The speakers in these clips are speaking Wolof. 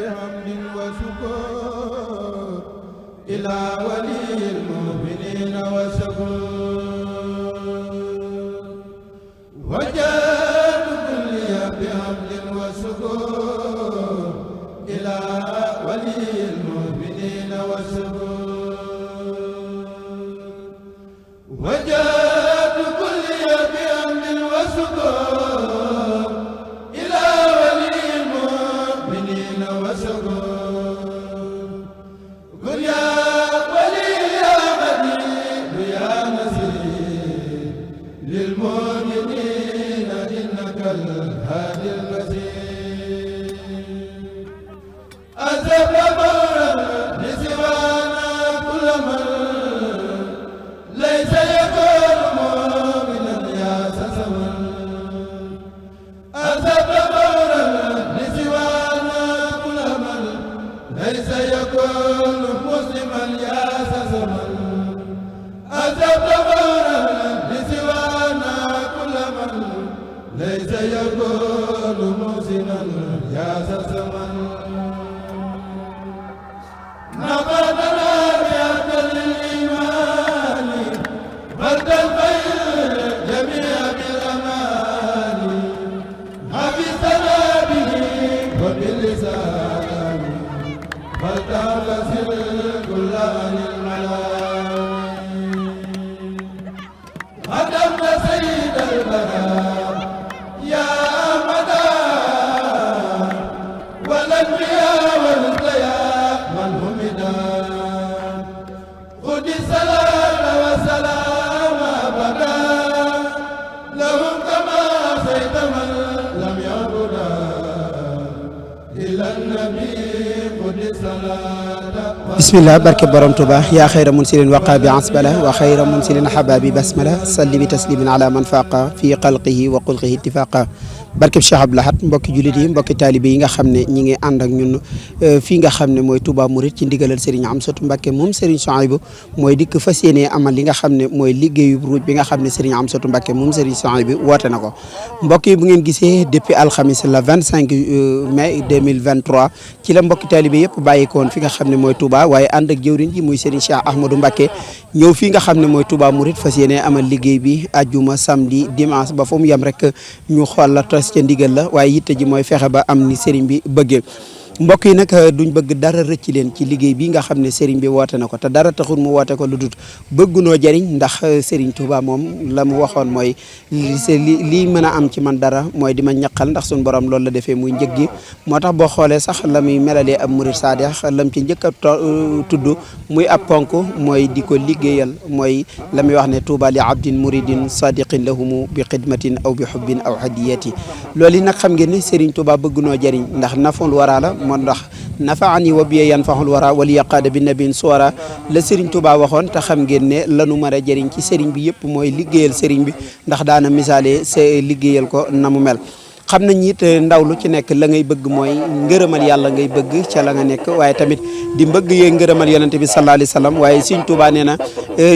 بحمد وشكر إلى ولي المؤمنين وشكر وجاد كل بحمد وشكر إلى ولي المؤمنين وشكر وجاد كل بحمد وشكر إلى ولي المؤمنين وشكر قل يا ولي يا غني يا نصير للمؤمنين إنك الهادي البصير أذهب مرا لسوانا كل من ليس يكون مؤمنا يا سسما أذهب مرا لسوانا كل من ليس يكون مسلما يا سسما أذهب مرا لسوانا كل من ليس يكون محسنا يا سسما نباتنا بأفضل الإيمان برد الخير جميع بالأمان حفظنا به وباللسان فلتغتسل كل عن الملام خدمت سيد البراء يا أحمد والأنبياء والأنبياء من همدا خذ الصلاة والسلام أبدا لهم كما سيد من لم يعبدا إلى النبي خذ الصلاة bismillah barke borom Tuuba yaa xayra munsilin waqa bi asbala wa xayra munsilin hababi basmala salli bi taslimin ala man faqa fi xalqihi wa xulqihi ittifaqa barkeb Cheikh Abdou Lahad mbokki jullit yi mbokki taalibe yi nga xam ne ñi ngi ànd ak ñun fii nga xam ne mooy Touba Mouride ci ndigalal Serigne Amsatou Mbacké moom Serigne Souhaïbou mooy dikk fas yéene amal li nga xam ne mooy liggéeyu ruuj bi nga xam ne Serigne Amsatou Mbacké moom Serigne Souhaïbou woote na ko mbokk yi bu ngeen gisee depuis alxamis la 25 mai 2023 ci la mbokki taalibe yëpp bàyyikoon fi nga xam ne mooy Touba waaye ànd ak jëwriñ ji muy Serigne Cheikh Ahmadou Mbacké ñëw fii nga xam ne mooy Touba Mouride fas yéene amal liggéey bi ajjuma samedi dimanche ba fu mu yem rek ñu xool la tos ca ndigal la waaye yitte ji mooy fexe ba am ni sëriñ bi bëggee mbokk yi nag duñ bëgg dara rëcc leen ci liggéey bi nga xam ne sëriñ bi woote na ko te dara taxul mu woote ko lu dut bëggunoo jëriñ ndax sëriñ Touba moom la mu waxoon mooy lii mën a am ci man dara mooy di ma ñaqal ndax suñu borom loolu la defee muy njëg gi moo tax boo xoolee sax la muy melalee ab murid saadix lam ci njëkk a tudd muy ab ponk mooy di ko liggéeyal mooy la muy wax ne Touba li abdin muridin sadiqin lahumu bi xidmatin aw bi hubbin aw hadiyati loolu yi nag xam ngeen ne sëriñ Touba bëggunoo jëriñ ndax naful waraa la moo ndax nafaani wa biye yan faxul wara wala yaqaada bi nabin suwara la Serigne Touba waxoon te xam ngeen ne lanu mën a jëriñ ci Serigne bi yëpp mooy liggéeyal Serigne bi ndax daana misaale liggéeyal ko na mu mel xam nañ it ndaw lu ci nekk la ngay bëgg mooy ngërëmal yàlla ngay bëgg ca la nga nekk waaye tamit di mbëgg yee ngërëmal yonente bi sallallahu alayhi wasallam waaye Serigne Touba nee na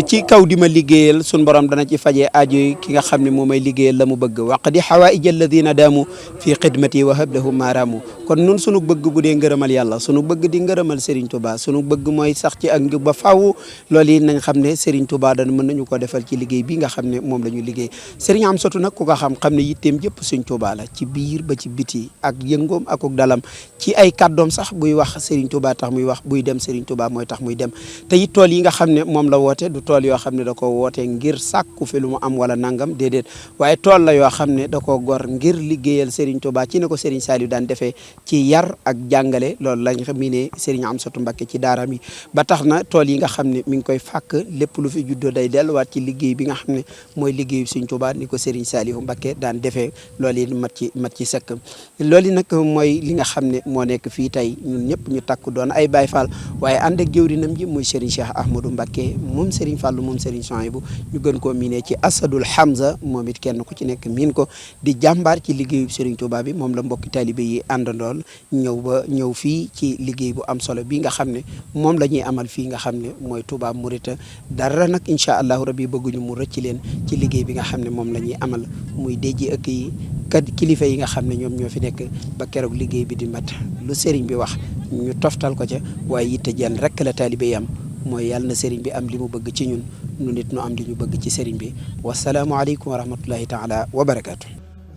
ci kaw di ma liggéeyal sun borom dana ci fajee aajo yi ki nga xam ne moo may liggéeyal la mu bëgg waqdi hawaïj alladina daamu fii xidmati wa hablahum maaraamu kon nun sunu bëgg bu dee ngërëmal yàlla sunu bëgg di ngërëmal Serigne Touba sunu bëgg mooy sax ci ak njub ba faaw loolu yi nañ xam ne Serigne Touba dana mën nañu ko defal ci liggéey bi nga xam ne moom la ñu liggéey Serigne Amsatou nag ku ko xam ne yitteem yëpp Serigne Touba la ci biir ba ci biti ak yëngoom ak dalam ci ay kàddoom sax buy wax Serigne Touba tax muy wax buy dem Serigne Touba mooy tax muy dem te it tool yi nga xam ne moom la woote du tool yoo xam ne da ko woote ngir sàkku fi lu mu am wala nangam déedéet waaye tool la yoo xam ne da ko gor ngir liggéeyal Serigne Touba ci ne ko Serigne Saliou daan defee ci yar ak jàngale loolu lañ xam ne Serigne Amsatou Mbacké ci daaraam yi ba tax na tool yi nga xam ne mi ngi koy fàkk lépp lu fi juddoo day delluwaat ci liggéey bi nga xam ne mooy liggéeyu Serigne Touba ni ko Serigne Saliou Mbacké daan defee loolu yi mat ci sëkk loolu nag mooy li nga xam ne moo nekk fii tey ñun ñëpp ñu takku doon ay Baye Fall waaye ànd ak jëwrinam ji muy Serigne Cheikh Ahmadou Mbacké moom Serigne Fallou moom Serigne Souhaïbou ñu gën koo miinee ci Asadul Hamza moom it kenn ku ci nekk miin ko di jàmbaar ci liggéeyu Serigne Touba bi moom la mbokki talibé yi àndandool ñëw fii ci liggéey bu am solo bi nga xam ne moom la ñuy amal fii nga xam ne mooy Touba Mouride dara nag incha allahu rabbi bëgguñu mu rëcc leen ci liggéey bi nga xam ne moom la ñuy amal muy déjji ëkk yi kat kilifa kilifa yi nga xam ne ñoom ñoo fi nekk ba keroog liggéey bi di mat lu sëriñ bi wax ñu toftal ko ca waaye yitte jenn rek la taalibe yi am mooy yàlla na sëriñ bi am li mu bëgg ci ñun nu nit nu am li ñu bëgg ci sëriñ bi wasalaamu aleykum wa rahmatullahi taala wa barakaatu.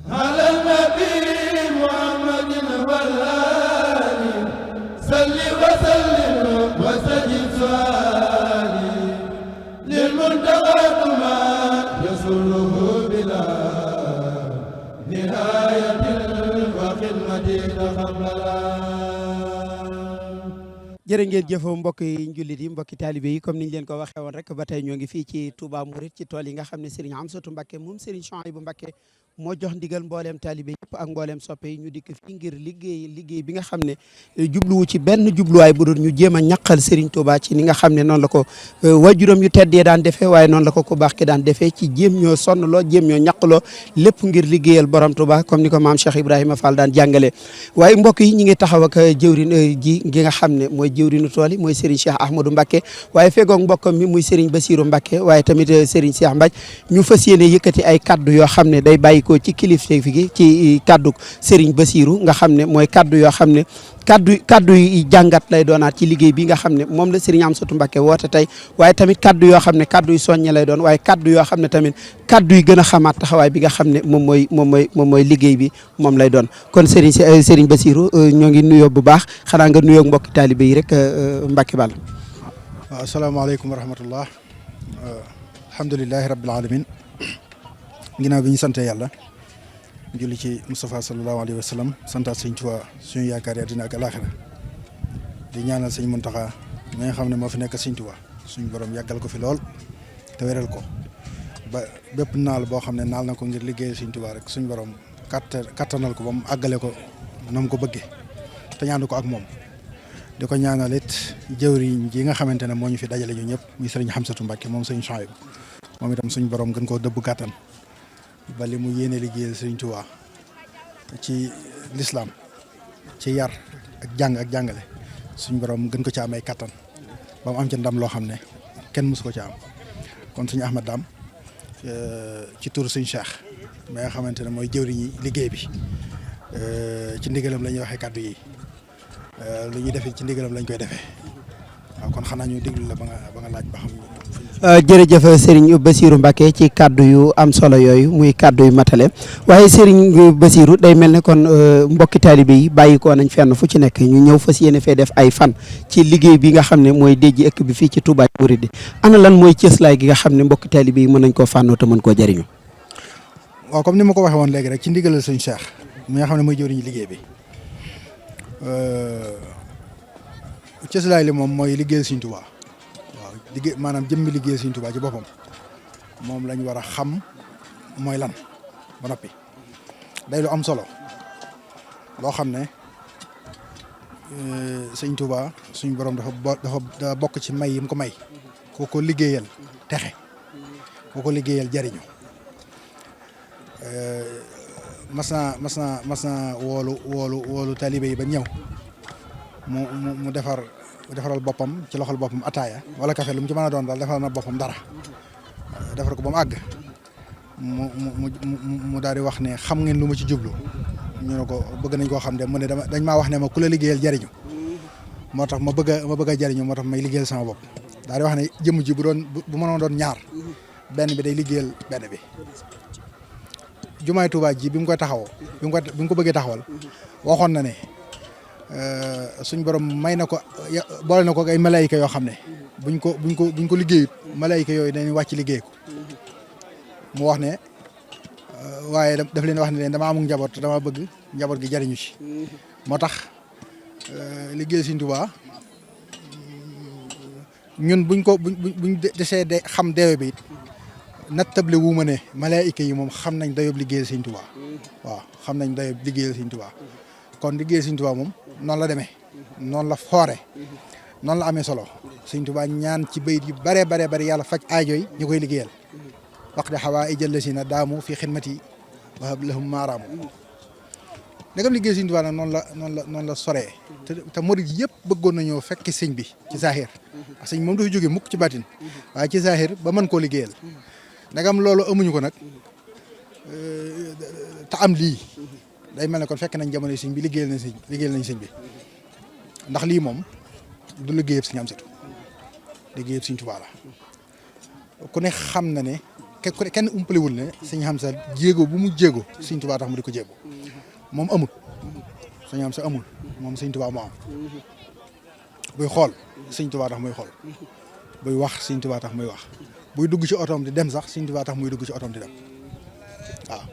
ala nabi muhammadin wal ali salli wa sallim wa sajid suali lil muntaqatuma yasuluhu bila nihayatin wa xidmati taqabbala. jërë ngeen jëf mbokk yi jullit yi mbokki taalibe yi comme niñ leen ko waxee woon rek ba tey ñoo ngi fii ci Touba Mouride ci tool yi nga xam ne Serigne Amsatou Mbacké moom Serigne Chouaïbou Mbacké moo jox ndigal mbooleem taalibe yëpp ak mbooleem soppe yi ñu dikk fii ngir liggéey bi nga xam ne jubluwu ci benn jubluwaay bu dul ñu jéem a ñaqal Serigne Touba ci ni nga xam ne noonu la ko wajuram yu teddee daan defee waaye noonu la ko baax ki daan defee ci jéem ñoo sonnloo jéem ñoo ñaqloo lépp ngir liggéeyal borom Touba comme ni ko maam Cheikh Ibrahima Fall daan jàngale waaye mbokk yi ñi ngi taxaw ak jëwrin ji gi nga xam ne mooy jëwrinu tool yi mooy Serigne Cheikh Ahmadou Mbacké waaye fegoog mbokkam mi muy Serigne Bassirou Mbacké waaye tamit Serigne Cheikh Mbaj ñu fas yéene yëkkati ay kaddu yoo xam ne day bàyyi ko ci kilifte fi gi ci kaddu Serigne Bassirou nga xam ne mooy kaddu yoo xam ne kaddu yi jàngat lay doonaat ci liggéey bi nga xam ne moom la Serigne Amsatou Mbacké woote tey waaye tamit kaddu yoo xam ne kaddu yu soññe lay doon waaye kaddu yoo xam ne tamit kaddu yi gën a xamaat taxawaay bi nga xam ne moom mooy liggéey bi moom lay doon kon Serigne Bassirou ñoo ngi nuyoo bu baax xanaa nga nuyoo mbokki taalibe yi rek Mbacké Ball. waaw asalaamaaleykum wa rahmatullah alhamdulilahi rabbil alamin ginnaaw bi ñu sante yàlla julli ci Moustapha sallallahu alayhi wa sallam santaat sëñ Tuubaa suñu yaakaar yi àddina ak alaaxira di ñaanal sëñ Muntaxa mi nga xam ne moo fi nekk sëñ Tuubaa suñu borom yàggal ko fi lool te wéral ko ba bépp naal boo xam ne naal na ko ngir liggéeyal sëñ Tuubaa rek suñu borom kattanal ko ba mu àggale ko na mu ko bëggee te ñaandu ko ak moom di ko ñaanal it jëwriñ ji nga xamante ne moo ñu fi dajale ñu ñëpp muy sëriñ Amsatou Mbacké moom sëriñ Chouaïbou moom itam suñu borom gën koo dëbb kàttan ba li mu yéene liggéeyal sëriñ Tuubaa ci lislaam ci yar ak jàng ak jàngale suñu borom gën ko ci amay kàttan ba mu am ci ndam loo xam ne kenn mësu ko ci am kon suñu Ahmad Dam ci turu suñu Cheikh mi nga xamante ne mooy jëwriñi liggéey bi ci ndigalam la ñuy waxee kàddu yi lu ñuy defee ci ndigalam lañ koy defee waaw kon xanaa ñu déglu la ba nga laaj ba xam. jërëjëf Serigne Bassirou Mbacké ci kaddu yu am solo yooyu muy kaddu yu matale waaye Serigne Bassirou day mel ne kon mbokki taalibe yi bàyyi ko nañ fenn fu ci nekk ñu ñëw fas yéene fee def ay fan ci liggéey bi nga xam ne mooy déjji ëkk bi fii ci Touba Mouride ana lan mooy cëslaay gi nga xam ne mbokki taalibe yi mën nañ koo fànnoo te mën koo jëriñu. waaw comme ni ma ko waxee woon léegi rek ci ndigalal suñu Cheikh mi nga xam ne mooy jëwriñu liggéey bi cëslaay li moom mooy liggéeyal Sëriñ Tuubaa waaw liggéey maanaam jëmmi liggéeyal Sëriñ Tuubaa ci boppam moom lañ war a xam mooy lan ba noppi day lu am solo loo xam ne Sëriñ Tuubaa suñu borom dafa bokk ci may yi mu ko may koo ko liggéeyal texe koo ko liggéeyal jariñu mas naa woolu taalibe yi ba ñëw mu defaral boppam ci loxol boppam ataaya wala café lu mu ci mën a doon daal defaral na boppam dara defar ko ba mu àgg mu daal di wax ne xam ngeen lu ma ci jublu ñu ne ko bëgg nañ koo xam de mu ne dañ maa wax ne ma ku la liggéeyal jariñu moo tax ma bëgg a jariñu moo tax may liggéeyal sama bopp daal di wax ne jëmm ji bu mënoon doon ñaar benn bi day liggéeyal benn bi jumaay Tuubaa ji bi mu koy taxawoo bi mu ko bëggee taxawal waxoon na ne suñ borom may na ko boole na ko ay malaayika yoo xam ne buñ ko liggéeyut malaayika yooyu dañuy wàcc liggéey ko mu wax ne waaye daf leen wax ne leen dama amul njaboot dama bëgg njaboot gi jariñu ci moo tax liggéey Sëriñ Tuubaa ñun buñ desee de xam deewe bi it nattable wu ma ne malaayika yi moom xam nañ dayob liggéeyal Sëriñ Tuubaa waaw xam nañ dayob liggéeyal Sëriñ Tuubaa kon liggéeyal Sëriñ Tuubaa moom noonu la demee noonu la foore noonu la amee solo Sëriñ Tuubaa ñaan ci bayit yu bare yàlla faj aajo yi ñu koy liggéeyal wax de xawaa ijal la si na daamu fi xidmati wahab lahum maaraamu ndegam liggéey Sëriñ Tuubaa nag noonu la soree te murid yëpp bëggoon nañoo fekki sëñ bi ci zahir parce que sëñ moom dafa jógee mukk ci baatin waaye ci zahir ba mën koo liggéeyal ndegam loolu amuñu ko nag te am lii day mel ne kon fekk nañ jamono sëñ bi liggéeyal nañ sëñ bi ndax lii moom du liggéeyab sëñ Amsatu liggéeyab sëñ Tuubaa la ku ne xam na ne kenn umpalewul ne sëñ Amsa jéego bu mu jéego sëñ Tuubaa tax mu di ko jéego moom amul sëñ Amsa amul moom sëñ Tuubaa moo am buy xool sëñ Tuubaa tax muy xool buy wax sëñ Tuubaa tax muy wax buy dugg ci otoom di dem sax sëñ Tuubaa tax muy dugg ci otoom di dem waaw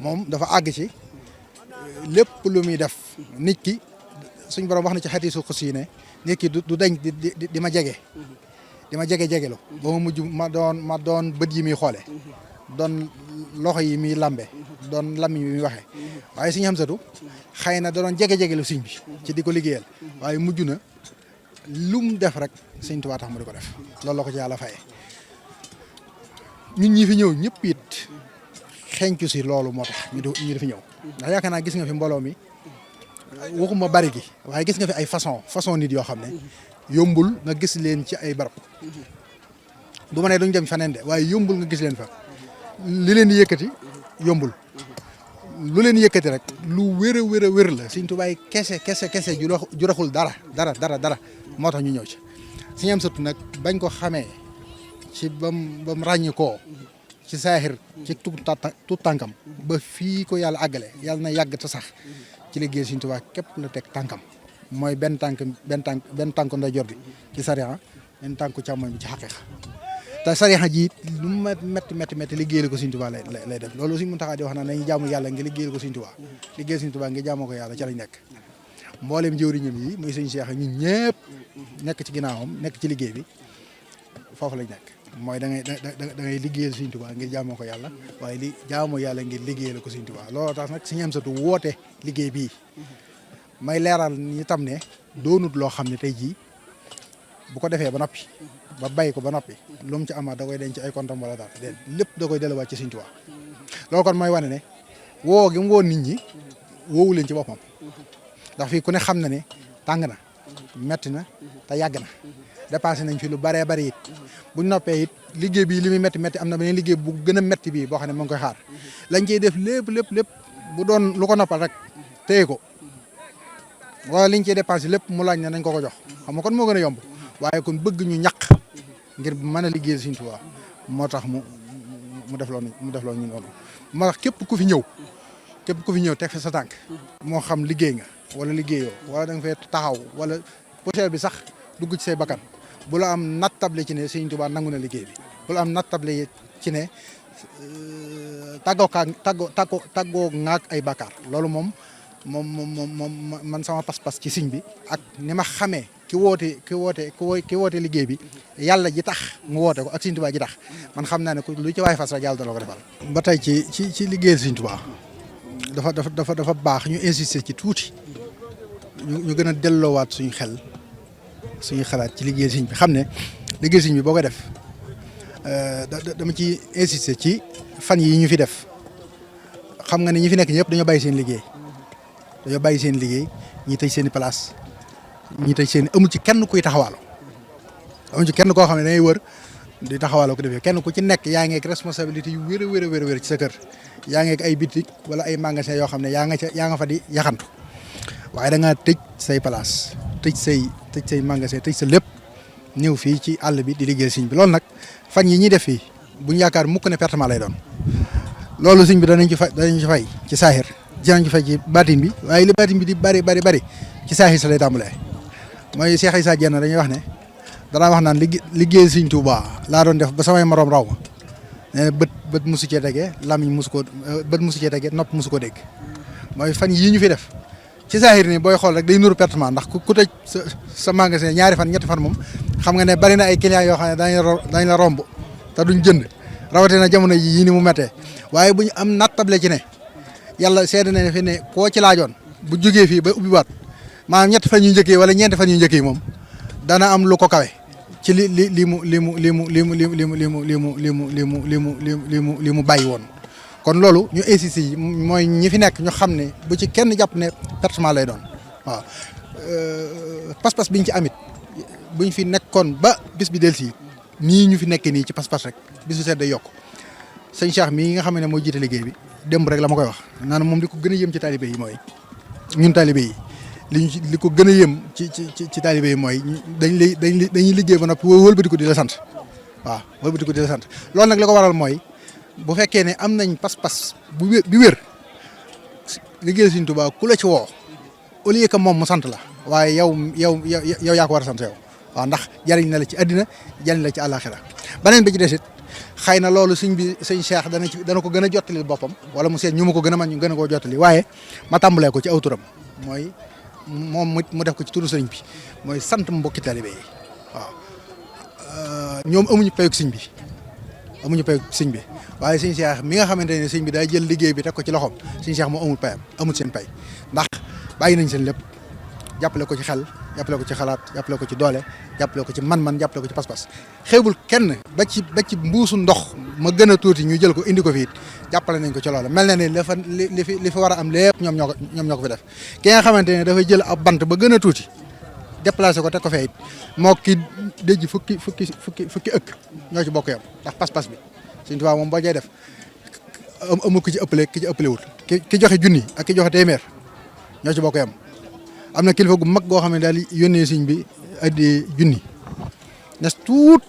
moom dafa àgg ci lépp lu muy def nit ki suñ borom wax na ci xadiisu xudsi ne nit ki du dañ di ma jege jegelu ba ma mujj ma doon bët yi muy xoole doon loxo yi muy lambe doon lamiñ yi muy waxee waaye sëñ Amsatu xëy na da doon jegelu sëñ bi ci di ko liggéeyal waaye mujj na lu mu def rek sëñ Tuubaa tax mu di ko def loolu la ko ci yàlla fayee ñun ñi fi ñëw ñëpp it xencu si loolu moo tax ñu di fi ñëw ndax yaakaar naa gis nga fi mbooloo mi waxuma bari gi waaye gis nga fi ay façon nit yoo xam ne yombul nga gis leen ci ay barab du ma ne duñ dem feneen de waaye yombul nga gis leen fa li leen di yëkkati yombul lu leen yëkkati rek lu wér a wér la Sëñ Tuubaa kese ju raxul dara moo tax ñu ñëw ci Sëñ Amsatu nag bañ ko xamee ci bam ràññi koo ci saaxir ci tuut tànkam ba fii ko yàlla àggale yàlla na yàgg te sax ci liggéey Sëñ Tuubaa képp la teg tànkam mooy benn tànku ndeyjoor bi ci sariya benn tànku càmmoñ bi ci xaqiiqa te sariya ji lu mu métti liggéeyal ko Sëñ Tuubaa lay def loolu Sëñ Muntaxaa di wax na nañu jaamu yàlla nga liggéeyal ko Sëñ Tuubaa liggéeyal Sëñ Tuubaa nga jaamoo ko yàlla ca lañ nekk mboolem jëwriñam yi muy Sëñ Seex ñun ñëpp nekk ci ginnaawam nekk ci liggéey bi foofu lañ nekk mooy da ngay liggéeyal Sëñ Tuubaa ngir jaamoo ko yàlla waaye li jaamoo yàlla ngir liggéeyal ko Sëñ Tuubaa loolu tax nag Sëñ Amsatu woote liggéey bii may leeral ñi tam ne doonut loo xam ne tey jii bu ko defee ba noppi ba bay ko ba noppi lu mu ci amaat da koy denc ay kontam wala daal lépp da koy delluwaat ci Sëñ Tuubaa loolu kon mooy wane ne woo gi mu woo nit ñi woowu leen ci boppam ndax fii ku ne xam na ne tàng na metti na te yàgg na dépassé nañ fi lu baree bari it buñ noppee it liggéey bi li muy métti am na beneen liggéey bu gën a métti bii boo xam ne mu ngi koy xaar lañ ciy def lépp bu doon lu ko noppal rek téye ko wala liñ ciy dépensé lépp mu laaj ne nañ ko jox xam nga kon moo gën a yomb waaye kon bëgg ñu ñaq ngir mën a liggéey Sëñ Tuubaa moo tax mu def loolu ñu noonu moo tax képp ku fi ñëw teg fi sa tànk moo xam liggéey nga wala liggéeyoo wala da nga fay taxaw wala poussière bi sax dugg ci say bakkan bu la am nattable ci ne Sëñ Tuubaa nangu na liggéey bi bu la am nattable ci ne tàggoo ngaak ay bakkaar loolu moom man sama pas-pas ci sëñ bi ak ni ma xamee ki woote liggéey bi yàlla ji tax mu woote ko ak Sëñ Tuubaa ji tax man xam naa ne lu ci waay fas rek yàlla dana ko defal. ba tey ci liggéeyal Sëñ Tuubaa dafa baax ñu insister ci tuuti ñu gën a delloowaat suñu xalaat ci liggéeyal sëñ bi xam ne liggéeyal sëñ bi boo koy def dama ci insister ci fan yi ñu fi def xam nga ne ñi fi nekk ñëpp dañoo bàyyi seen liggéey ñi tëj seen i place ñi tëj seen amul ci kenn kuy taxawaaloo amul ci kenn koo xam ne dangay wër di taxawaaloo ko defee kenn ku ci nekk yaa ngi ak responsabilité yu wér ci sa kër yaa ngi ak ay bitik wala ay magasin yoo xam ne yaa nga fa di yaxantu waaye da ngaa tëj say place tëj say magasin tëj sa lépp ñëw fii ci àll bi di liggéey sëñ bi loolu nag fan yi ñuy def fii buñ yaakaar mukk ne pertement lay doon loolu sëñ bi danañ ci fay ci saahir dinañ ci fay ci baatin bi waaye li baatin bi di bari ci saahir sa lay tàmbalee mooy Cheikh Issa Diène dañuy wax ne danaa wax naan liggéey Sëñ Tuubaa laa doon def ba samay moroom raw ma nee na bët musu cee tege lamiñ musu ko bët musu cee tege nopp musu ko dégg mooy fan yii ñu fi def ci saahir ni booy xool rek day nuru pertement ndax ku tëj sa magasin ñaari fan ñetti fan moom xam nga ne bari na ay clients yoo xam ne dañ la romb te duñ jënd rawatina jamono yii ni mu méttee waaye bu ñu am nattable ci ne yàlla seede na ne fi ne koo ci laajoon bu jógee fii ba ubbiwaat maanaam ñetti fan yu njëkkee wala ñeenti fan yu njëkkee moom dana am lu ko kawe ci li mu bàyyi woon. kon loolu ñu insisté yi mooy ñi fi nekk ñu xam ne bu ci kenn jàpp ne pertement lay doon waaw pas-pas biñ ci amit buñ fi nekkoon ba bis bi del si nii ñu fi nekkee nii ci pas-pas rek bisu seet day yokk sëñ Cheikh mii nga xam ne moo jiite liggéey bi démb rek la ma koy wax naan moom li ko gën a yëm ci taalibe yi mooy ñun taalibe yi li ko gën a yëm ci taalibe yi mooy dañuy liggéey ba noppi wëlbati ko di la sant waaw wëlbati ko di la sant loolu nag li ko waral mooy bu fekkee ne am nañ pas-pas bi wér liggéey Sëriñ Tuubaa ku la ci woo au lieu que moom mu sant la waaye yow yaa ko war a sant yow waaw ndax jariñ na la ci àddina jariñ la ci àllaaxira beneen bi ci desit xëy na loolu sëñ Cheikh dana ko gën a jottali boppam wala mu seet ñu ma ko gën a man ñu gën a koo jottali waaye ma tàmbalee ko ci aw turam mooy moom mu def ko ci turu sëriñ bi mooy sant mbokki taalibe yi waaw ñoom amuñu payuk sëñ bi waaye sëñ Cheikh mi nga xamante ne sëñ bi day jël liggéey bi teg ko ci loxoom sëñ Cheikh moo amul seen pay ndax bàyyi nañ seen lépp jàppale ko ci xel jàppale ko ci xalaat jàppale ko ci doole jàppale ko ci man-man jàppale ko ci pas-pas xeebul kenn ba ci mbuusu ndox ma gën a tuuti ñu jël ko indi ko fii jàppale nañ ko ci loola mel na ne li fa war a am lépp ñoom ñoo ko fi def ki nga xamante ne dafay jël ab bant ba gën a tuuti déplacé ko teg ko fee it moo ki déj fukki ëkk ñoo ci bokk yam ndax pas-pas bi Sëñ Tuubaa moom boo jay def amul ki ci ëppale ki ci ëppalewul ki joxe junni ak ki joxe téeméer ñoo ci bokk yam am na kilifa gu mag goo xam ne daal yónnee sëñ bi addi junni nes tuut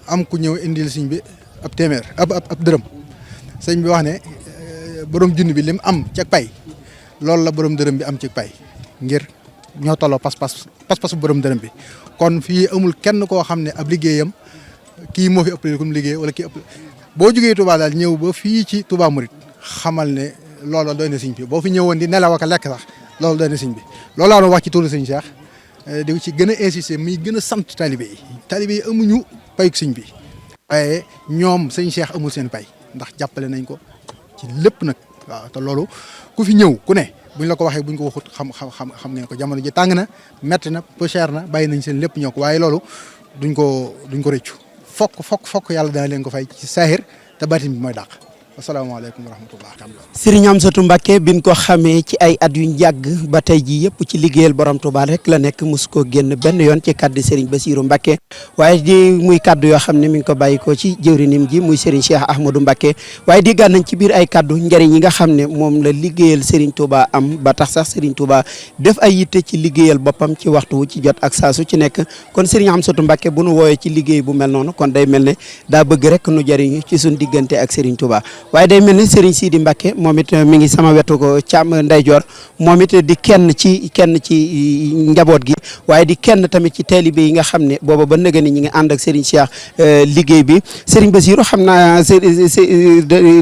am ku ñëw indil sëñ bi ab téeméer ab dërëm sëñ bi wax ne borom junni bi lim am ci pay loolu la borom dërëm bi am ci pay ngir ñoo tolloo pas-pas bu borom dërëm bi kon fii amul kenn koo xam ne ab liggéeyam kii moo fi ëppale ku mu liggéey wala kii ëppale boo jógee Touba daal ñëw ba fii ci Touba Mouride xamal ne loolu doy na sëñ bi boo fi ñëwoon di nelaw ak lekk sax loolu doy na sëñ bi loolu laa doon wax ci turu sëñ Cheikh di ci gën a insister muy gën a sant talibé yi amuñu payuk sëñ bi waaye ñoom sëñ Cheikh amul seen pay ndax jàppale nañ ko ci lépp nag waaw te loolu ku fi ñëw ku ne buñ la ko waxee buñ ko waxut xam ngeen ko jamono ji tàng na metti na peu cher na bàyyi nañ seen lépp ñëw ko waaye loolu duñ ko rëccu fokk yàlla dana leen ko fay ci saahir te baatin bi mooy dàq asalaamaaleykum wa rahmatullah. Serigne Amsatou Mbacké biñ ko xamee ci ay at yuñ yàgg ba tey jii yëpp ci liggéeyal borom Touba rek la nekk mosu koo génn benn yoon ci kaddu Serigne Bassirou Mbacké waaye di muy kaddu yoo xam ne mi ngi ko bàyyi ko ci jëwriñam ji muy Serigne Cheikh Ahmadou Mbacké waaye di gànnañ ci biir ay kaddu njëriñ yi nga xam ne moom la liggéeyal Serigne Touba am ba tax sax Serigne Touba def ay yitte ci liggéeyal boppam ci waxtu wu ci jot ak saa su ci nekk kon Serigne Amsatou Mbacké bu nu wooyee ci liggéey bu mel noonu kon day mel ne daa bëgg rek nu jëriñu ci suñ diggante ak Serigne Touba waaye day mel ni Serigne Sidi Mbacké moom it mi ngi sama wetu ko càmm ndeyjoor moom it di kenn ci njaboot gi waaye di kenn tamit ci taalibe yi nga xam ne booba ba nëga ni ñi ngi ànd ak Serigne Cheikh liggéey bi Serigne Bassirou xam naa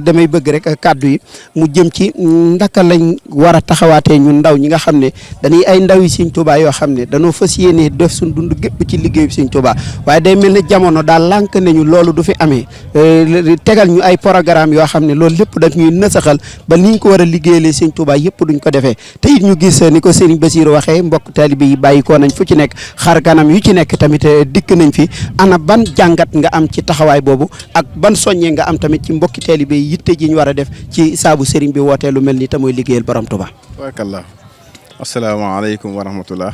damay bëgg rek kàddu yi mu jëm ci ndaka lañ war a taxawaatee ñun ndaw ñi nga xam ne dañuy ay ndaw yi Serigne Touba yoo xam ne dañoo fas yéene def suñ dund gépp ci liggéey bi Serigne Touba waaye day mel ne jamono daal lànk nañu loolu du fi amee tegal ñu ay programme yoo xam ne loolu lépp daf ñuy nësaxal ba ni ñu ko war a liggéeyalee Serigne Touba yëpp duñ ko defee te it ñu gis ni ko Serigne Bassirou waxee mbokk taalibe yi bàyyi ko nañ fu ci nekk xar kanam yu ci nekk tamit dikk nañ fi ana ban jàngat nga am ci taxawaay boobu ak ban soññee nga am tamit ci mbokki taalibe yi yitte ji ñu war a def ci saabu Serigne bi wootee lu mel ni te mooy liggéeyal borom Touba. barakallah asalaamaaleykum wa rahmatullah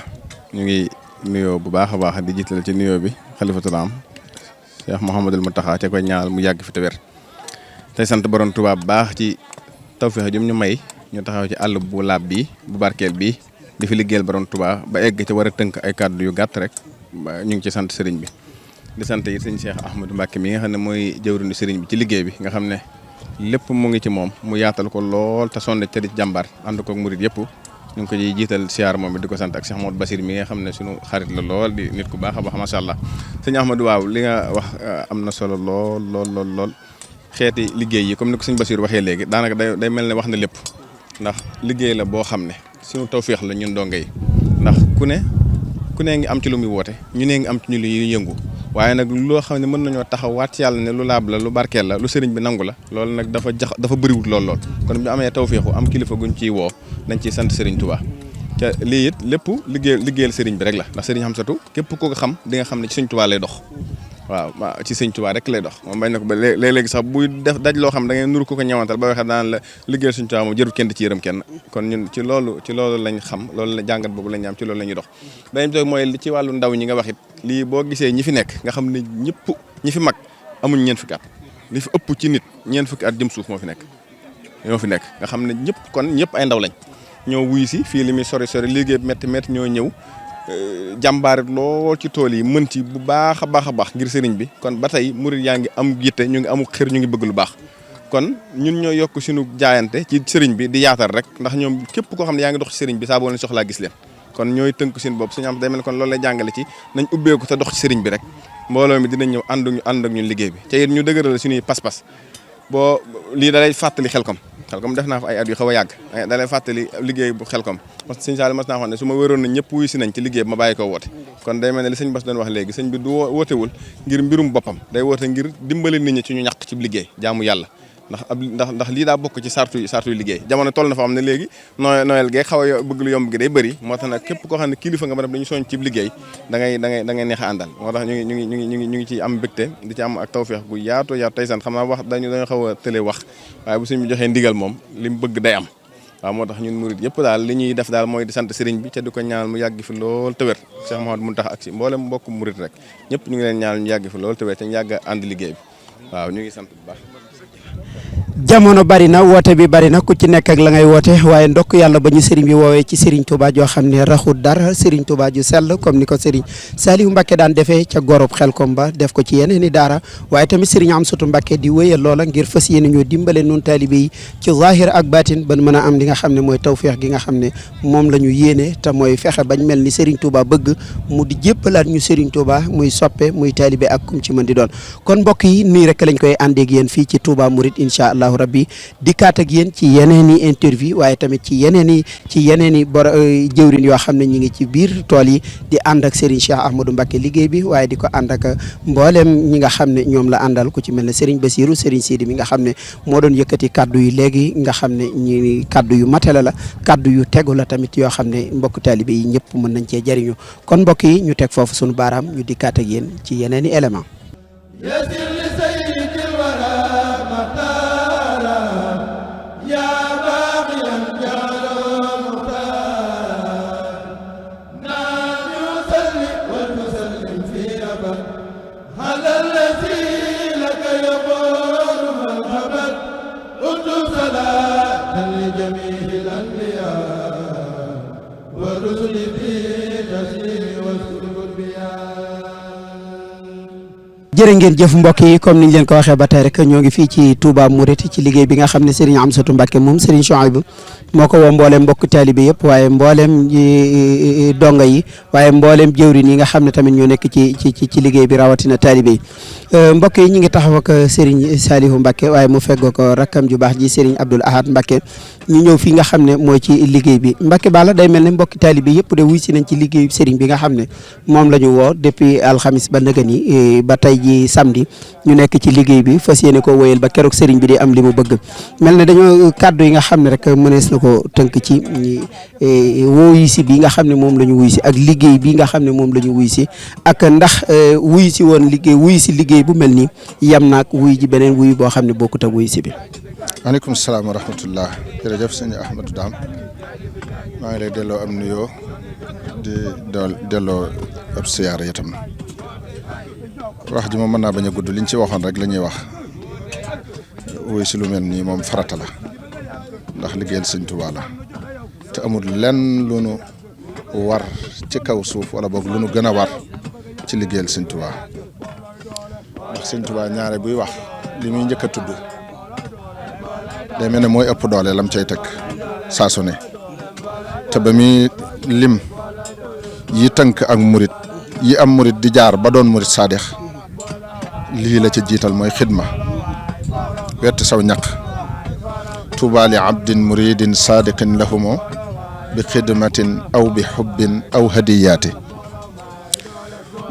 ñu ngi nuyoo bu baax a baax di jiital ci nuyoo bi xalifatul am Cheikh Mouhamadul Mountakha te koy ñaanal mu yàgg fi te wér tey sant borom Touba bu baax ci tawfeex jum ñu may ñu taxaw ci àll bu laab bi bu barkeel bi di fi liggéeyal borom Touba ba egg ci war a tënk ay kàddu yu gàtt rek ñu ngi ci sant sëriñ bi di sant it sëñ Cheikh Ahmadou Mbacké mi nga xam ne mooy jëwriñu sëriñ bi ci liggéey bi nga xam ne lépp mu ngi ci moom mu yaatal ko lool te sonde ca di jàmbaar ànd koog murit yëpp ñu ngi ko ciy jiital siyaar moom it di ko sant ak Cheikh Ahmadou Bassir mi nga xam ne sunu xarit la lool di nit ku baax a baax macha allah sëñ Ahmadou waaw li nga wax am na solo lool xeeti liggéey yi comme ni ko sëñ Bassir waxee léegi daanaka day mel ne wax na lépp ndax liggéey la boo xam ne suñu tawféex la ñun donga yi ndax ku ne ngi am ci lu muy woote ñu ne ngi am ci ñu lu yëngu waaye nag loo xam ne mën nañoo taxaw waat ci yàlla ne lu laab la lu barkeel la lu sëriñ bi nangu la loolu nag dafa bëriwut lool kon bu ñu amee tawféexu am kilifa guñ ciy woo dañ ciy sant sëriñ Touba te lii it lépp liggéeyal sëriñ bi rek la ndax sëriñ Amsatou képp koo ko xam di nga xam ne ci sëriñ Touba lay dox waaw ci sëñ Touba rek lay dox moom bañ na ko ba léeg-léegi sax buy def daj loo xam da ngay nuru ko ñawantal ba waxee daan la liggéeyal sëñ Touba moom jërut kenn di ci yërëm kenn kon ñun ci loolu lañ xam loolu la jàngat boobu lañ am ci loolu la ñuy dox dañu toog mooy ci wàllu ndaw ñi nga wax it lii boo gisee ñi fi nekk nga xam ne ñëpp ñi fi mag amuñ ñeent fukki at li fi ëpp ci nit ñeent fukki at jëm suuf moo fi nekk ñoo fi nekk nga xam ne ñëpp ay ndaw lañ ñoo wuy si fii li muy sori liggéey métti ñoo ñëw jàmbaarit lool ci tool yi mën ci bu baax a baax ngir sëriñ bi kon ba tey murid yaa ngi am yitte ñu ngi amu xër ñu ngi bëgg lu baax kon ñun ñoo yokk suñu jaayante ci sëriñ bi di yaatal rek ndax ñoom képp koo xam ne yaa ngi dox ci sëriñ bi saa boo leen soxlaa gis leen kon ñooy tënk seen bopp suñu am day mel kon loolu lay jàngale ci nañ ubbeeku te dox ci sëriñ bi rek mbooloo mi dinañ ñëw ànd ak ñun liggéey bi te it ñu dëgëral suñuy pas-pas boo lii da lay fàttali Xelkom def naa fa ay at yu xaw a yàgg da lay fàttali liggéey bu Xelkom parce que sëñ Saliou mas naa wax ne su ma wéroon na ñëpp wuy si nañ ci liggéey bi ma bàyyi ko woote kon day mel ne li sëñ Bass doon wax léegi sëñ bi du wootewul ngir mbirum boppam day woote ngir dimbali nit ñi ci ñu ñàkk ci liggéey jaamu yàlla ndax lii daa bokk ci sartu liggéey jamono toll na fa am ne léegi noël gee xaw a bëgg lu yomb gi day bëri moo tax nag képp koo xam ne kilifa nga ba dañu soñ ci liggéey da ngay neex a àndal moo tax ñu ngi ci am mbégte di ci am ak tawfeex gu yaatu tey sant xam naa wax dañoo xaw a tële wax waaye bu suñ bi joxee ndigal moom li mu bëgg day am waaw moo tax ñun murid yëpp daal li ñuy def daal mooy di sant sëriñ bi te di ko ñaanal mu yàgg fi lool te wér Cheikh Mouhamadou Mountakha ak si mboolem mbokk murid rek ñëpp ñu ngi leen ñaanal ñu yàgg fi lool te wér te ñu yàgg ànd liggéey bi waaw ñu ngi sant bu baax jamono bari na woote bi bari na ku ci nekk ak la ngay woote waaye ndokk yàlla ba ñu sëriñ bi woowee ci Serigne Touba joo xam ne raxul dara Serigne Touba ju sell comme ni ko Serigne Saliou Mbacké daan defee ca gorob Xelkom ba def ko ci yeneen i daara waaye tamit Serigne Amsatou Mbacké di wéyal loola ngir fas yéene ñoo dimbale nun taalibe yi ci zahir ak baatin ban mën a am li nga xam ne mooy tawféex gi nga xam ne moom la ñu yéene te mooy fexe bañ mel ni Serigne Touba bëgg mu di jéppalaat ñu Serigne Touba muy soppe muy taalibe ak kum ci mën di doon kon mbokk yi nii rek lañ koy àndeeg yéen fii ci Touba Mouride incha allahu rabbi dikkaat ak yéen ci yeneen i interview waaye tamit ci yeneen i jëwrin yoo xam ne ñi ngi ci biir tool yi di ànd ak Serigne Cheikh Ahmadou Mbacké liggéey bi waaye di ko ànd ak mboolem ñi nga xam ne ñoom la àndal ku ci mel ne Serigne Bassirou Serigne Sidi mi nga xam ne moo doon yëkkati kaddu yi léegi nga xam ne ñi kaddu yu matala la kaddu yu tegu la tamit yoo xam ne mbokk taalibe yi ñëpp mën nañ cee jëriñu kon mbokk yi ñu teg foofu sunu baaraam ñu dikkaat ak yéen ci yeneen i élément jërë ngeen jëf mbokk yi comme niñ leen ko waxee ba tey rek ñoo ngi fii ci Touba Mouride ci liggéey bi nga xam ne Serigne Amsatou Mbacké moom Serigne Chouaïbou moo ko woo mbooleem mbokk taalibe yëpp waaye mbooleem donga yi waaye mbooleem jëwrin yi nga xam ne tamit ñoo nekk ci liggéey bi rawatina taalibe yi mbokk yi ñu ngi taxaw ak Serigne Saliou Mbacké waaye mu feggoo ko rakkam ju baax ji Serigne Abdoul Ahad Mbacké ñu ñëw fii nga xam ne mooy ci liggéey bi Mbacké Balla day mel ne mbokki taalibe yëpp de wuy si nañ ci liggéey Serigne bi nga xam ne moom la ñu woo depuis alxamis ba nëgëni ba tey ji samedi ñu nekk ci liggéey bi fas yéene ko wéyal ba keroog Serigne bi di am li mu bëgg mel ne dañoo kàddu yi nga xam ne rek mënees na ko tënk ci wuy si bi nga xam ne moom la ñu wuy si ak liggéey bi nga xam ne moom la ñu wuy si ak ndax wuy si woon liggéey bu mel ni yam naag wuy ji beneen wuy boo xam ne bokkut ak wuy si bi. maaleykum salaam wa rahmatullah jërëjëf sëñ Ahmadou Dame maa ngi lay delloo am nuyoo di delloo ab siyaara itam wax ji moom mën naa bañ a gudd liñ ci waxoon rek la ñuy wax wuy si lu mel nii moom farata la ndax liggéeyal sëñ Tuubaa la te amul lenn lu nu war ci kaw suuf wala boog lu nu gën a war ci liggéeyal sëñ Tuubaa ndax sëñ Tuubaa ñaare buy wax li muy njëkk a tudd day mel ne mooy ëpp doole lam cay teg saa su ne te ba muy lim yi tënk ak murit yi am murit di jaar ba doon murit saadix lii la ca jiital mooy xidma wett saw ñaq tuuba li abdin muridin saadiqin lahumo bi xidmatin aw bi xubbin aw hadiyaati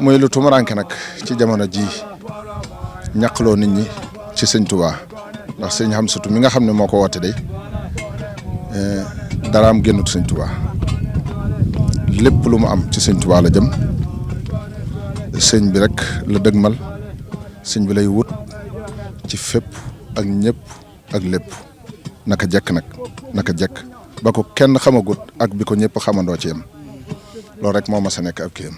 muy lu tumuranke nag ci jamono ji ñaqloo nit ñi ci sëñ Tuubaa ndax sëñ Amsatou mi nga xam ne moo ko woote day daraam génnut sëñ Tuubaa lépp lu mu am ci sëñ Tuubaa la jëm sëñ bi rek la dëgmal sëñ bi lay wut ci fépp ak ñëpp ak lépp naka jekk ba ko kenn xamagut ak bi ko ñëpp xamandoo ci yam loolu rek moo ma sa nekk ab kiyam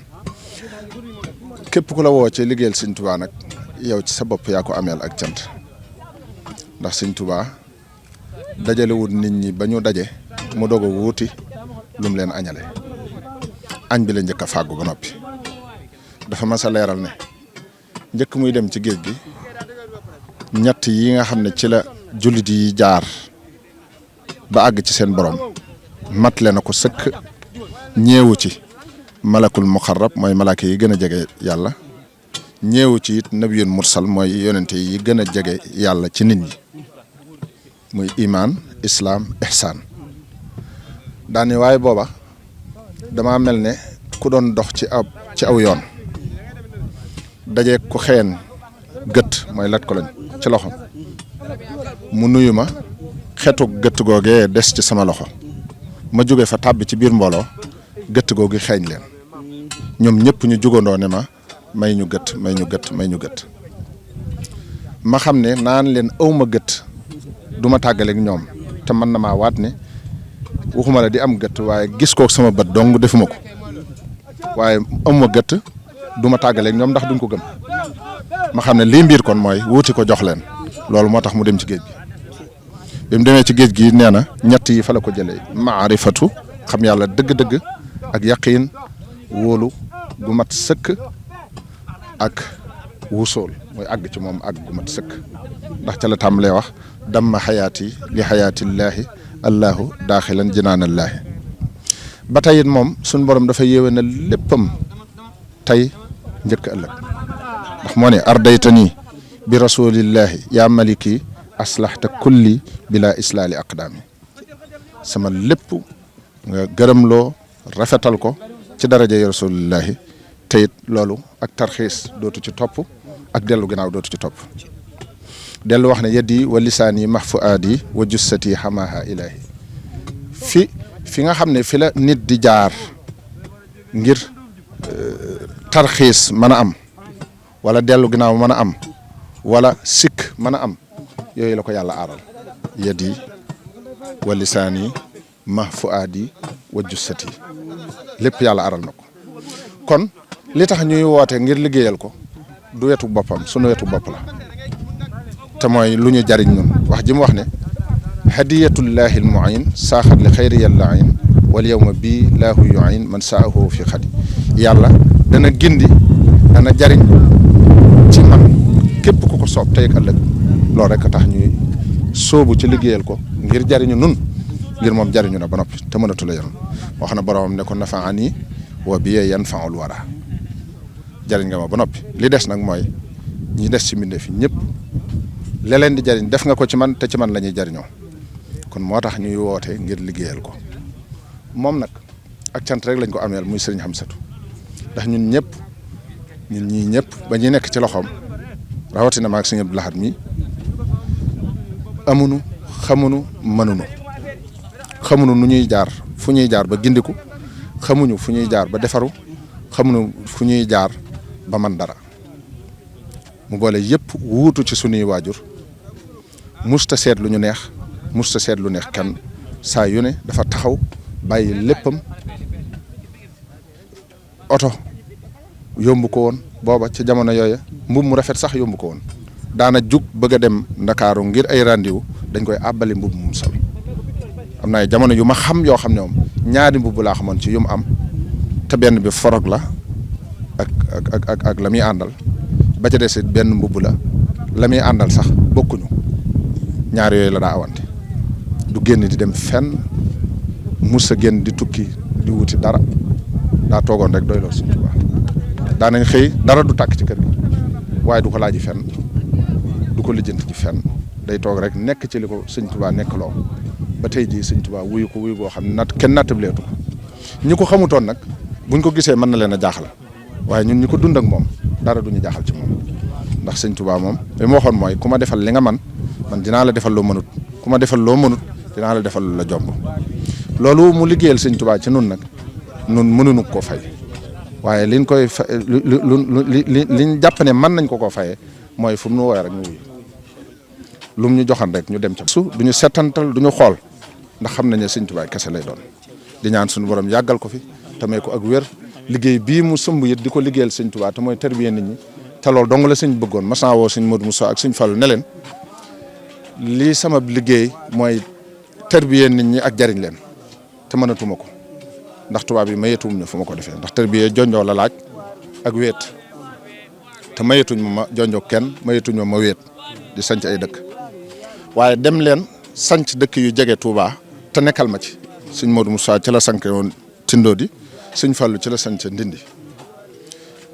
képp ku la woo ci liggéeyal sëñ Tuubaa nag yow ci sa bopp yaa ko ameel ak cant ndax sëñ Tuubaa dajalewul nit ñi ba ñu daje mu doog a wuuti lu mu leen añale añ bi la njëkk a fàggu ba noppi dafa mas a leeral ne njëkk muy dem ci géej gi ñett yi nga xam ne ci la jullit yi jaar ba àgg ci seen borom matle na ko sëkk ñeewu ci malakul muqarrab mooy malaaka yi gën a jege yàlla ñeewu ci it nabiyun mursal mooy yonente yi gën a jege yàlla ci nit ñi muy imaan islaam ihsaan daani waaye booba dama mel ne ku doon dox ci aw yoon daje ku xeen gët mooy lat ko lañ ci loxo mu nuyu ma xetu gët googee des ci sama loxo ma jóge fa tàbbi ci biir mbooloo gët googu xeeñ leen ñoom ñëpp ñu jugandoo ne ma may ñu gët may ñu gët may ñu gët ma xam ne naan leen awma gët du ma tàggaleeg ñoom te mën na maa waat ne waxuma la di am gët waaye gis kook sama bët dong defuma ko waaye awma gët du ma tàggaleeg ñoom ndax duñ ko gëm ma xam ne lii mbir kon mooy wuuti ko jox leen loolu moo tax mu dem ci géej gi bi mu demee ci géej gi nee na ñett yi fa la ko jëlee maarifatu xam yàlla dëgg-dëgg ak yaqiin wóolu gu mat sëkk ak wusool mooy àgg ci moom àgg gu mat sëkk ndax ca la tàmbalee wax damma xayaati li xayaatillaahi allahu daaxilan jinaanallaahi ba tey it moom suñ borom dafa yéwé na léppam tey njëkk ëllëg ndax moo ne ardaytani bi rasulillahi yaa maliki aslaxta kulli bila islaali aqdaami sama lépp nga gërëmloo rafetal ko ci daraja yi rasulillahi te it loolu ak tarxiis dootu ci topp ak dellu ginnaaw dootu ci topp dellu wax ne yeddi wa lisaani mahfuaadi wa jussati xamaaha ilaahi fi nga xam ne fi la nit di jaar ngir tarxiis mën a am wala dellu ginnaaw mën a am wala sikk mën a am yooyu la ko yàlla aaral yeddi wa lisaani mahfuaadi wa jussati lépp yàlla aaral na ko kon li tax ñuy woote ngir liggéeyal ko du wetu boppam sunu wetu bopp la te mooy lu ñu jariñ ñun wax ji mu wax ne hadiyatullahi al muin saaxat li xayri yàlla ayn wal yawma bii laahu yuin man saahu fi xadi yàlla dana gindi dana jariñ ci man képp ku ko soob tey ak ëllëg loolu rek a tax ñuy sóobu ci liggéeyal ko ngir jariñu nun ngir moom jariñu na ba noppi te mënatu la yoon wax na boromam ne ko nafaani wa biye yanfaul wara jariñ nga ma ba noppi li des nag mooy ñi des ci mbindeef fi ñëpp leleen di jariñ def nga ko ci man te ci man la ñuy jariñoo kon moo tax ñuy woote ngir liggéeyal ko moom nag ak cant rek lañ ko ameel muy sëriñ Hamsatu ndax ñun ñii ñëpp ba ñuy nekk ci loxoom rawatina maag sëriñ Abdou Lahad mi amunu xamunu mënunu xamunu nu ñuy jaar fu ñuy jaar ba gindiku xamuñu fu ñuy jaar ba defaru xamuñu fu ñuy jaar ba man dara mu boole yëpp wuutu ci sunuy waajur musta seet lu ñu neex musta seet lu neex kenn saa yu ne dafa taxaw bàyyi léppam oto yomb ko woon booba ci jamono yooya mbubb mu rafet sax yomb ko woon daana jug bëgg a dem ndakaaru ngir ay rendez-vous dañ koy àbbali mbubb mu sol am na ay jamono yu ma xam yoo xam ne moom ñaari mbubb laa xamoon ci yu mu am te benn bi forog la ak la muy àndal ba ca des benn mbubb la muy àndal sax bokkuñu ñaar yooyu la daa awante du génn di dem fenn mus a génn di tukki di wuti dara daa toogoon rek doy lool Sëñ Tuubaa daanañ xëy dara du tàkk ci kër gi waaye du ko laaji fenn du ko lijjanti ci fenn day toog rek nekk ci li ko Sëñ Tuubaa nekk loo ba tey jii Sëñ Tuubaa wuyu ko wuyu boo xam ne kenn nattableetu ko ñi ko xamutoon nag buñ ko gisee mën na leen a jaaxal waaye ñun ñi ko dund ak moom dara duñu jaaxal ci moom ndax Sëñ Tuubaa moom li ma waxoon mooy ku ma defal li nga man dinaa la defal loo mënut ku ma defal loo mënut dinaa la defal lu la jomb loolu mu liggéeyal Sëñ Tuubaa ci nun nag nun mënuñu koo fay waaye liñ koy fa liñ jàpp ne mën nañ ko koo fayee mooy fu mu nu woowee rek ñu wuyu lu mu ñu joxan rek ñu dem ca su duñu settantal duñu xool ndax xam nañ ne Sëñ Tuubaa kese lay doon di ñaan suñu borom yàggal ko fi te may ko ak wér liggéey bii mu sëmb it di ko liggéeyal Sëñ Tuubaa te mooy tarbiya nit ñi te loolu dong la sëñ bëggoon mas naa woo sëñ Modou Moussa ak sëñ Fallou ne leen lii sama liggéey mooy tarbiyee nit ñi ak jariñ leen te mënatuma ko ndax tubaab yi mayetuum ne fu ma ko defee ndax tarbiyee jonjoo la laaj ak wéet te mayetuñ ma jonjoo kenn mayetuñ ma wéet di sanc ay dëkk waaye dem leen sanc dëkk yu jege Touba te nekkal ma ci sëñ Modou Moussa ci la sanc woon Tindodi sëñ Fallou ci la sanc Ndindi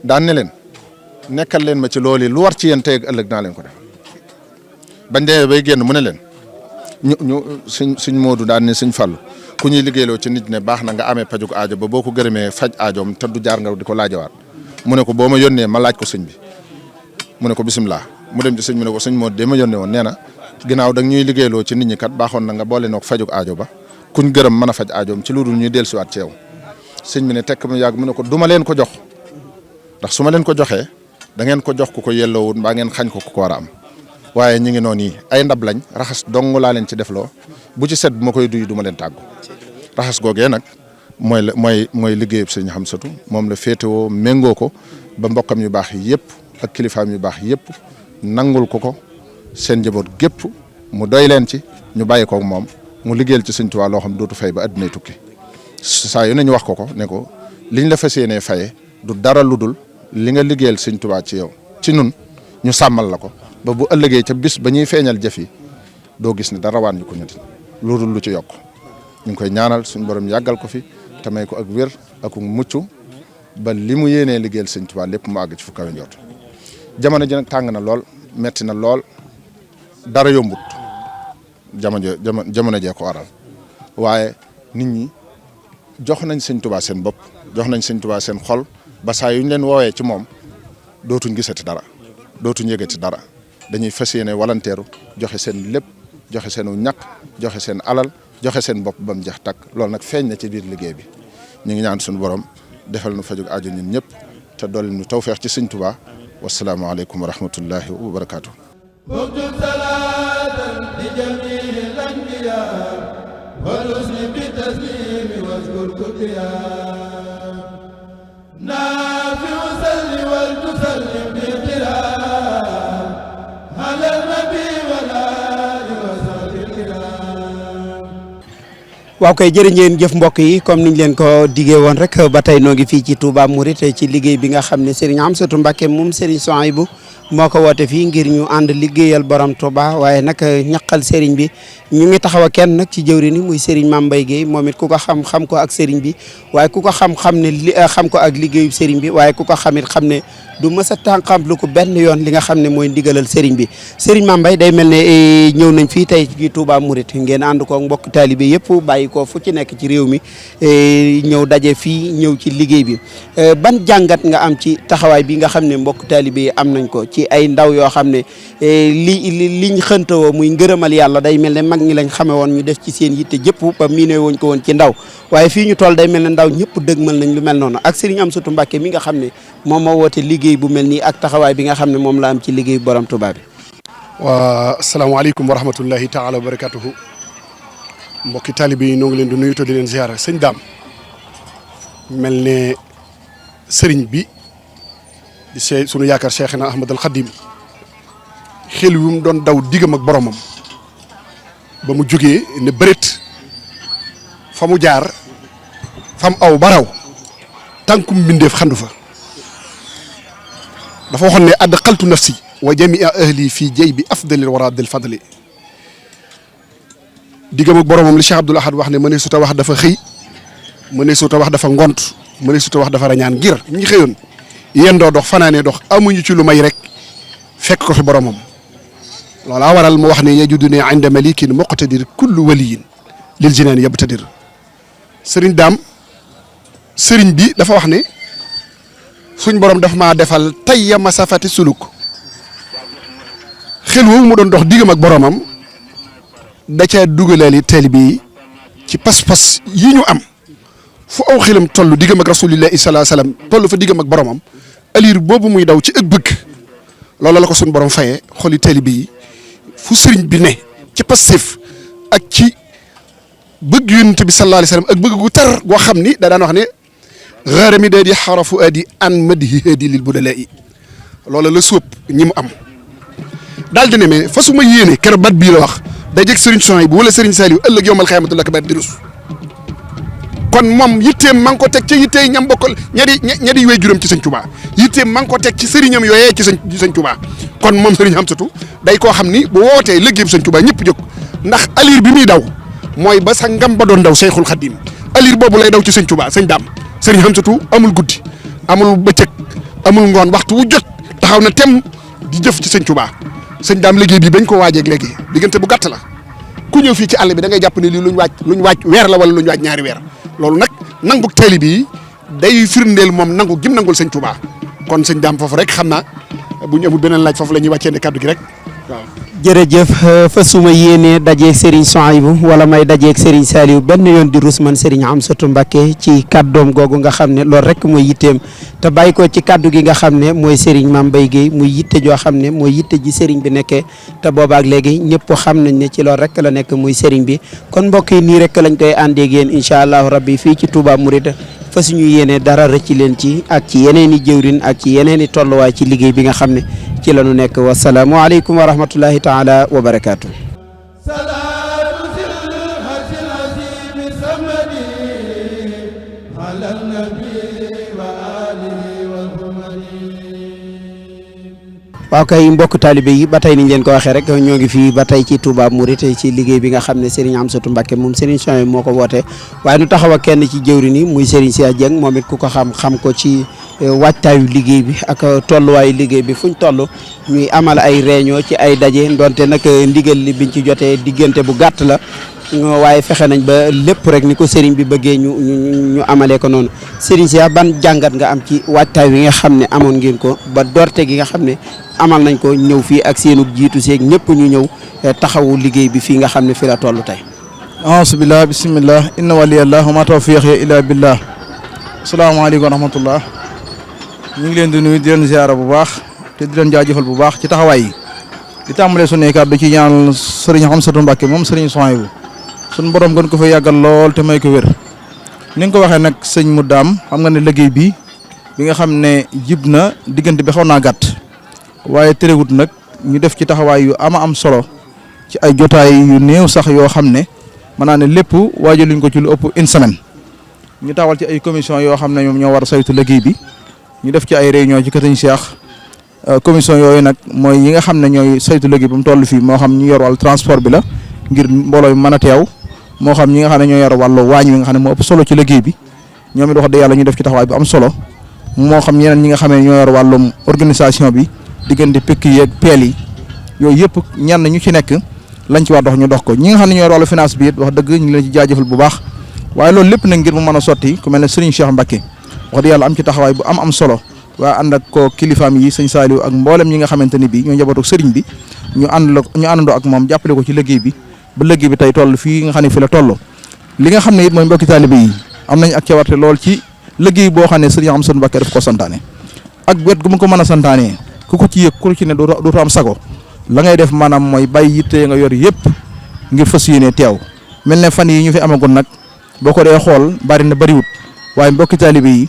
daan ne leen nekkal leen ma ci loolu lu war ci yéen tey ak ëllëg naa leen ko def bañ demee bay génn mu ne leen ñu sëñ Modou daan ne sëñ Fallou ku ñuy liggéeyloo ci nit ne baax na nga amee pajug aajo ba boo ko gërëmee faj aajoom te du jaar nga di ko laajawaat mu ne ko boo ma yónnee ma laaj ko sëñ bi mu ne ko bisimilah mu dem ci sëñ bi ne ko sëñ Modou de ma yónnee woon nee na ginnaaw da ñuy liggéeyloo ci nit ñi kat baaxoon na nga boole noog fajug aajo ba kuñ gërëm mën a faj aajoom ci lu dul ñuy dellusiwaat ci yow sëñ bi ne tekk mu yàgg mu ne ko duma leen ko jox ndax su ma leen ko joxee da ngeen ko jox ku ko yelloowut mbaa ngeen xañ ko ku ko war a am waaye ñi ngi noonu yi ay ndab lañ raxas dong laa leen ci defloo bu ci set bu ma koy duy du ma leen tàggu raxas googee nag mooy liggéeyub sëñ Hamsatu moom la féetewoo méngoo ko ba mbokkam yu baax yëpp ak kilifaam yu baax yëpp nangul ko seen njaboot gépp mu doy leen ci ñu bàyyi ko moom mu liggéeyal ci sëñ Tuubaa loo xam dootu fay ba addunay tukki saa yu ne ñu wax ko ne ko liñ la fas yéenee faye du dara lu dul li nga liggéeyal sëñ Tuubaa ci yow ci nun ñu sàmmal la ko ba bu ëllëgee ca bis ba ñuy feeñal jëf yi doo gis ne dara waan ñu ko ñetti lu dul lu ci yokk ñu ngi koy ñaanal suñ borom yàggal ko fi te may ko ak wér ak mucc ba li mu yéenee liggéeyal sëñ Tuubaa lépp mu àgg ci fu kawe njort jamono ji nag tàng na lool metti na lool dara yombut jamono jee ko waral waaye nit ñi jox nañ sëñ Tuubaa seen bopp jox nañ sëñ Tuubaa seen xol ba saa yu ñu leen woowee ci moom dootuñ gisati dara dootuñ yëgati dara dañuy fas yéene walanteeru joxe seen lépp joxe seenu ñàkk joxe seen alal joxe seen bopp ba mu jeex takk loolu nag feeñ na ci biir liggéey bi ñu ngi ñaan suñu borom defal nu fajug aajo ñun ñëpp te dolli nu tawfeex ci sëñ Tuubaa wasalaamaaleykum wa rahmatullahi wa barakaatu. waaw kay jërë ngeen jëf mbokk yi comme niñ leen ko diggee woon rek ba tey noo ngi fii ci Touba Mouride ci liggéey bi nga xam ne Serigne Hamsatou Mbacké moom Serigne Souhaïbou moo ko woote fii ngir ñu ànd liggéeyal borom Touba waaye nag ñaqal Serigne bi ñu ngi taxaw a kenn nag ci jëwri ni muy Serigne Mame Mbaye Guèye moom it ku ko xam ko ak Serigne bi waaye ku ko xam ne xam ko ak liggéeyu Serigne bi waaye ku ko xamit xam ne du mës a tànqam lu ko benn yoon li nga xam ne mooy ndigalal Serigne bi Serigne Mame Mbaye day mel ne ñëw nañ fii tey ci Touba Mouride ngeen ànd ko mbokk taalibe yëpp bàyyi ko fu ci nekk ci réew mi ñëw daje fii ñëw ci liggéey bi ban jàngat nga am ci taxawaay bi nga xam ne mbokk taalibe yi am nañ ko ci ay ndaw yoo xam ne liñ xëntawoo muy ngërëmal yàlla day mel ne mag ñi lañ xame woon ñu def ci seen yitte jëpp ba miine woñ ko woon ci ndaw waaye fii ñu toll day mel ne ndaw ñëpp dëgmal nañ lu mel noonu ak Serigne Hamsatou Mbacké mi nga xam ne moom moo woote liggéey bu mel nii ak taxawaay bi nga xam ne moom la am ci liggéey borom Touba bi. waa asalaamaaleykum wa rahmatullahi taala wa barakatuhu mbokki taalibe yi ñoo ngi leen di nuyu te di leen ziara sëñ Daam mel ne sëriñ bi di sunu yaakaar Cheikhna Ahmad al Khadim xel wi mu doon daw diggam ak boromam ba mu jógee ne bëreet fa mu jaar fam aw baraw tànkum mbindeef xandu fa dafa waxoon ne add xaltu nafsi wa jamia ahli fii jay bi afdalil wara del fadli diggam ak boromam li Cheikh Abdoul Ahad wax ne mënee suta wax dafa xëy mënee suta wax dafa ngont mënee suta wax dafa rañaan ngir ñi xëyoon yendoo dox fanaanee dox amuñu ci lu may rek fekk ko fi boromam loolaa waral mu wax ne yajudu ne inda malikin muqtadir kullu waliyin lil jinaan yabtadir sëriñ Daam sëriñ bi dafa wax ne suñ borom daf maa defal tayya masafati suluk xel woowu mu doon dox diggam ak boromam da caa dugalaali taalibe yi ci pas-pas yi ñu am fu aw xelam toll diggam ak rasulillahi sallallahu alayhi wasallam toll fa diggam ak boromam aliir boobu muy daw ci ëg bëgg loolu la ko suñ borom fayee xoli taalibe yi fu sëriñ bi ne ci passif ak ci bëgg yonent bi sallallahu alayhi wasallam ak bëgg gu tar goo xam ni da daan wax ne xaara mi daa di xarafu adi an madihi hadi lil budalai loolu la sóob ñi mu am daal di ne mais fa su ma yéene keroog bat bii la wax dajeeg Serigne Souhaïbou wala Serigne Saliou ëllëg yowmal xiyaamatul akbar di rus kon moom yitteem ma ngi ko teg ci yittee ñam bokkal ña di wéy juróom ci sëñ Touba yitteem ma ngi ko teg ci sëriñam yooyee ci sëñ Touba kon moom Serigne Hamsatou day koo xam ni bu wootee liggéey sëñ Touba ñëpp jóg ndax alir bi muy daw mooy ba sa ngam ba doon daw Seyxul Xadim alir boobu lay daw ci sëñ Touba sëñ Daam Serigne Hamsatou amul guddi amul bëccëg amul ngoon waxtu wu jot taxaw na tem di jëf ci sëñ Touba sëñ Daam liggéey bi bañ ko waajeeg léegi diggante bu gàtt la ku ñëw fii ci àll bi da ngay jàpp ne lii luñ waaj weer la wala luñ waaj ñaari weer loolu nag nangu taalibe bi day firndeel moom nangu gim nangul sëñ Touba kon sëñ Daam foofu rek xam naa bu ñu amul beneen laaj foofu la ñuy wàccee ne kaddu gi rek waaw. jërëjëf fa suma yéenee dajeeg Serigne Souhaïbou wala may dajeeg Serigne Saliou benn yoon di rus man Serigne Hamsatou Mbacké ci kàddoom googu nga xam ne loolu rek mooy yitteem te bàyyi ko ci kàddu gi nga xam ne mooy Serigne Mame Mbaye Guèye muy yitte joo xam ne mooy yitte ji Serigne bi nekkee te boobaak léegi ñëpp xam nañ ne ci loolu rek la nekk muy Serigne bi kon mbokk yi nii rek lañ koy àndeeg yéen incha allahu rabbi fii ci Touba Mouride fa suñu yéenee dara rëcc leen ci ak ci yeneen i jëwrin ak ci yeneen i tolluwaay ci liggéey bi nga xam ne ci la ñu nekk wasalaamu aleykum wa rahmatullahi taala wa barakaatu. waaw kay mbokk taalibe yi ba tey niñ leen ko waxee rek ñoo ngi fii ba tey ci Touba Mouride ci liggéey bi nga xam ne Serigne Hamsatou Mbacké moom Serigne Souhaïbou moo ko woote waaye nu taxaw ak kenn ci jëwri ni muy Serigne Cheikh Dieng moom it ku ko xam ko ci waajtaayu liggéey bi ak tolluwaayu liggéey bi fuñ toll ñuy amal ay réunion ci ay daje ndonte nag ndigal li biñ ci jotee diggante bu gàtt la waaye fexe nañ ba lépp rek ni ko Serigne bi bëggee ñu amalee ko noonu Serigne Cheikh ban jàngat nga am ci waajtaay wi nga xam ne amoon ngeen ko ba dorte gi nga xam ne amal nañ ko ñëw fii ak seenu jiitu seeg ñëpp ñu ñëw taxawu liggéey bi fii nga xam ne fi la toll tey. asubillah bismillah inna waliyallah wa ma tawfiqi illa billah asalaamaaleykum wa rahmatullah ñu ngi leen di nuyu di leen ziara bu baax te di leen jaajëfal bu baax ci taxawaay yi di tàmbalee suñu kàddu ci ñaanal Serigne Hamsatou Mbacké moom Serigne Souhaïbou suñu borom gën ko fa yàggal lool te may ko wér ni nga ko waxee nag sëñ mu daam xam nga ne liggéey bi nga xam ne jib na diggante bi xaw naa gàtt waaye terewut nag ñu def ci taxawaay yu am solo ci ay jotaay yu néew sax yoo xam ne mën naa ne lépp waajaluñ ko ci lu ëpp une semaine ñu taawal ci ay commission yoo xam ne ñoom ñoo war a saytu liggéey bi ñu def ci ay réunion ci Kër Cheikh commission yooyu nag mooy yi nga xam ne ñooy saytu liggéey ba mu toll fii moo xam ñu yor wàllu transport bi la ngir mbooloo mi mën a teew moo xam ñi nga xam ne ñoo yor wàllu waañ wi nga xam ne moo ëpp solo ci liggéey bi ñoom it wax dëgg yàlla ñu def ci taxawaay bu am solo moo xam ñeneen ñi nga xam ne ñoo yor wàllum organisation bi diggante pekk yeeg peel yi yooyu yëpp ñenn ñu ci nekk lañ ci war dox ñu dox ko ñi nga xam ne ñoo yor wàllu finance bi it wax dëgg ñu ngi leen ci jaajëfal bu baax waaye loolu lépp nag ngir mu mën a sotti ku mel ne Serigne Cheikh Mbacké wax dëgg yàlla am ci taxawaay bu am solo waaye ànd ak ko kilifaam yi sëñ Saliou ak mboolem ñi nga xamante ni bii ñoo njabootu Serigne bi ñu àndandoo ak moom jàppale ko ci liggéey bi ba liggéey bi tey toll fii nga xam ne fi la toll li nga xam ne it mooy mbokki taalibe yi am nañ ak cawarte lool ci liggéey boo xam ne Serigne Hamsatou Mbacké daf ko santaane ak wet gu mu ko mën a santaane ku ko ci yëg ku ci ne dootu am sago la ngay def maanaam mooy bàyyi yitte nga yor yëpp ngir fas yéene teew mel ne fan yi ñu fi amagoon nag boo ko dee xool bari na bariwut waaye mbokki taalibe yi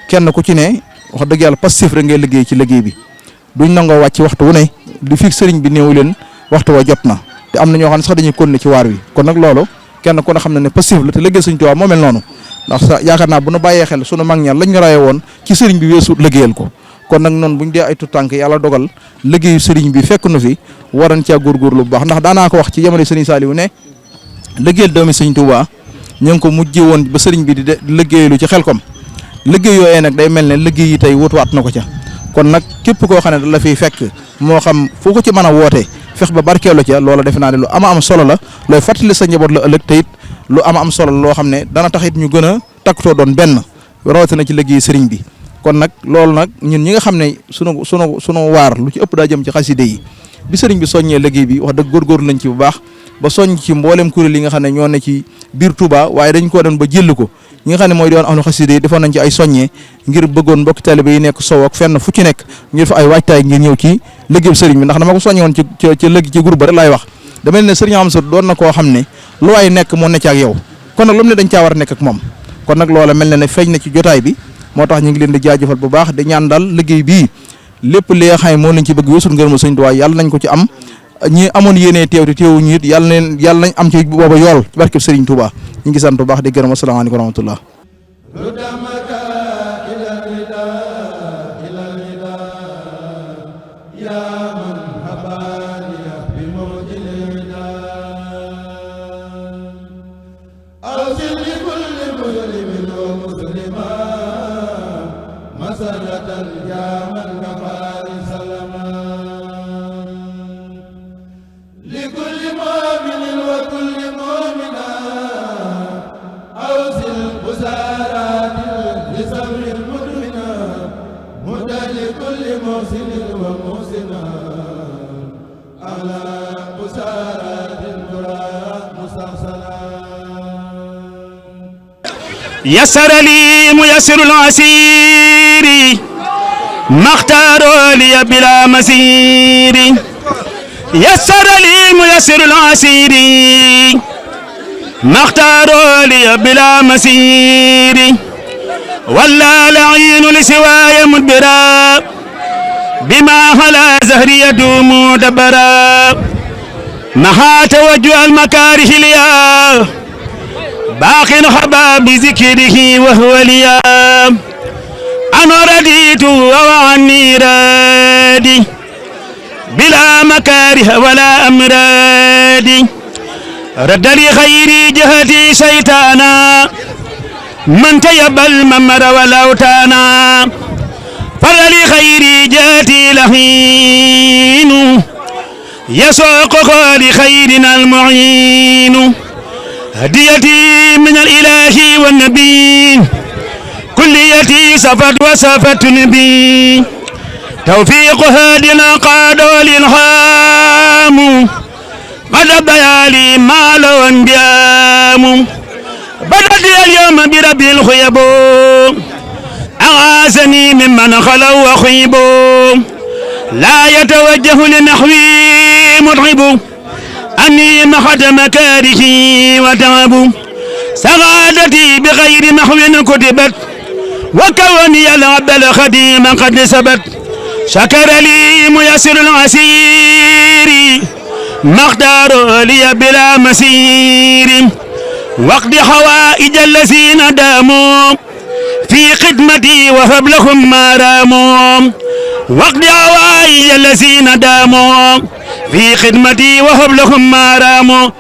kenn ku ci ne wax dëgg yàlla passif rek ngay liggéey ci liggéey bi duñ nangoo wàcc waxtu wu ne li fi sëriñ bi néew leen waxtu wa jot na te am na ñoo xam ne sax dañuy continuer ci waar wi kon nag loolu kenn ku ne xam ne passif la te liggéey Sëriñ Tuubaa moo mel noonu ndax sa yaakaar naa bu nu bàyyee xel sunu mag ña lañ ñu raye woon ci sëriñ bi weesu liggéeyal ko kon nag noonu buñ dee ay tutànk yàlla dogal liggéeyu sëriñ bi fekk nu fi waran caa góorgóorlu bu baax ndax daanaa ko wax ci jamono Sëriñ Saliou ne liggéeyal doomi Sëriñ Tuubaa ñu ngi ko mujjee woon ba sëriñ bi di liggéeyalu ci Xelkom liggéey yooyee nag day mel ne liggéey yi tey wutuwaat na ko ca kon nag képp koo xam ne da la fiy fekk moo xam foo ko ci mën a woote fex ba barkeelu ca loola defe naa ne lu am solo la looy fàttali sa njaboot la ëllëg te it lu am solo la loo xam ne dana tax it ñu gën a takkutoo doon benn rawatina ci liggéey sëriñ bi kon nag loolu nag ñun ñi nga xam ne sunu waar lu ci ëpp daa jëm ci xaside yi bi sëriñ bi soññee liggéey bi wax dëgg góorgóorlu nañ ci bu baax ba soññ ci mboolem kuréel yi nga xam ne ñoo ne ci biir Touba waaye dañ ko doon ba jël ko ñi nga xam ne mooy doon ahlu xaside yi defoon nañ ci ay soññee ngir bëggoon mbokki taalibe yi nekk sow ak fenn fu ci nekk ñu def ay waajtaay ngir ñëw ci liggéey sëriñ bi ndax dama ko soññe woon ci lëgg ci groupe rek laay wax dama ne sëriñ Hamsatou doon na koo xam ne lu waay nekk moo nekk ak yow kon nag lu mu ne dañ caa war a nekk ak moom kon nag loola mel na ne feeñ na ci jotaay bi moo tax ñu ngi leen di jaajëfal bu baax di ñaan daal liggéey bii lépp li nga xam ne moo lañ ci bëgg wésul ngërëmu sëñ Tuubaa yàlla nañ ko ci am ñi amoon yéene teew te teewuñu it yàlla nañ am ci booba yool ci barkeb Serigne Touba ñu ngi sant bu baax di gërëm asalaamaaleykum wa rahmatullah. يسر لي ميسر العسير ما اختاروا لي بلا مسير يسر لي ميسر العسير ما اختاروا لي بلا مسير ولا لعين لسواي مدبرا بما على زهري يدوم دبرا مها توجه المكاره ليا باق حباب بذكره وهو ليا أنا رديت وعني رادي بلا مكاره ولا أمراد رد لي خيري جهتي شيطانا من تيب الممر والأوتانا فر لي خيري جهتي لحين يسوق لخيرنا المعين هديتي من الإله والنبي كليتي صفت وصفت نبي توفيق هادنا قاد والإلهام قد بيالي مال وانبيام بدأت اليوم برب الخيب أغاثني ممن خلوا وخيبوا لا يتوجه لنحوي متعب أني محت مكاره وتعب سعادتي بغير محو كتبت وكوني العبد الخديم قد سبت شكر لي ميسر العسير ما اختار لي بلا مسير وقد حوائج الذين داموا في خدمتي وهب لهم ما راموا وقد حوائج الذين داموا في خدمتي وهب لهم ما راموا